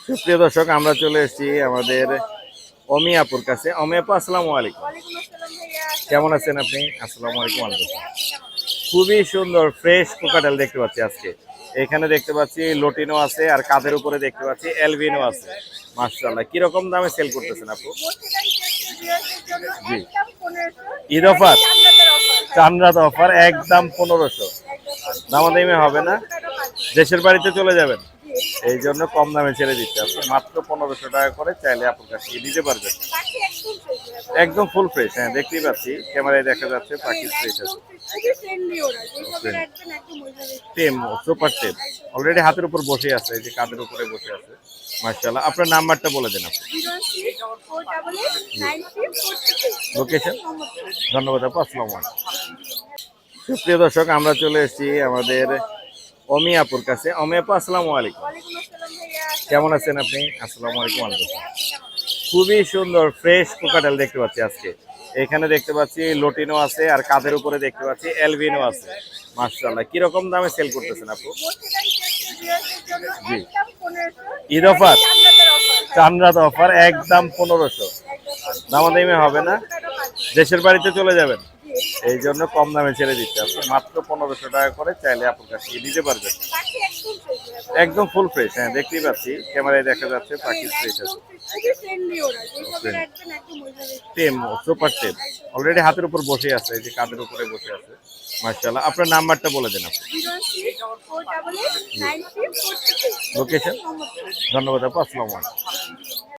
সুপ্রিয় দর্শক, আমরা চলে এসেছি আমাদের অমি আপুর কাছে। অমি আপু, আসসালামু আলাইকুম। কেমন আছেন আপনি? আসসালামু আলাইকুম। খুবই সুন্দর ফ্রেশ কোকাটেল দেখতে পাচ্ছি আজকে। এখানে দেখতে পাচ্ছি লটিনো আছে, আর কাঁধের উপরে দেখতে পাচ্ছি এলবিনো আছে। মাশাআল্লাহ, কিরকম দামে সেল করতেছেন আপু? জি, ঈদ অফার, চান্দ্রাত অফার, একদম 1500। দামাদামি হবে না? দেশের বাড়িতে চলে যাবেন, এই জন্য কম দামে ছেড়ে দিচ্ছে। আপনি মাত্র 1500 টাকা করে চাইলে আপনার কাছে নিতে পারবেন। একদম ফুল ফ্রেশ। হ্যাঁ, দেখতেই পাচ্ছি, ক্যামেরায় দেখা যাচ্ছে পাখি ফ্রেশ আছে। টেম, সুপার টেম, অলরেডি হাতের উপর বসে আছে, এই যে কাঁধের উপরে বসে আছে। মাশাআল্লাহ, আপনার নাম্বারটা বলে দেন আপনি। লোকেশন? ধন্যবাদ আপু, আসসালামু আলাইকুম। সুপ্রিয় দর্শক, আমরা চলে এসেছি আমাদের অমি আপুর কাছে। অমি আপু, আসসালামু আলাইকুম। কেমন আছেন আপনি? আসসালামু আলাইকুম। খুবই সুন্দর ফ্রেশ কোকাটেল দেখতে পাচ্ছি আজকে। এখানে দেখতে পাচ্ছি লটিনো আছে, আর কাঁধের উপরে দেখতে পাচ্ছি এলবিনো আছে। মাশাআল্লাহ, কিরকম দামে সেল করতেছেন আপু? জি, ঈদ অফার, চান্দ্রাত অফার, একদম 1500। দামাদামি হবে না? দেশের বাড়িতে চলে যাবেন, এই জন্য কম দামে ছেড়ে দিচ্ছে। আপনি মাত্র 1500 টাকা করে চাইলে আপনার কাছে নিতে পারবেন। একদম ফুল ফ্রেশ। হ্যাঁ, দেখতেই পাচ্ছি, ক্যামেরায় দেখা যাচ্ছে পাখি ফ্রেশ আছে। টেম, সুপার টেম, অলরেডি হাতের উপর বসে আছে, এই যে কাঁধের উপরে বসে আছে। মাশাআল্লাহ, আপনার নাম্বারটা বলে দেন আপনি। লোকেশন? ধন্যবাদ আপু, আসসালামু আলাইকুম।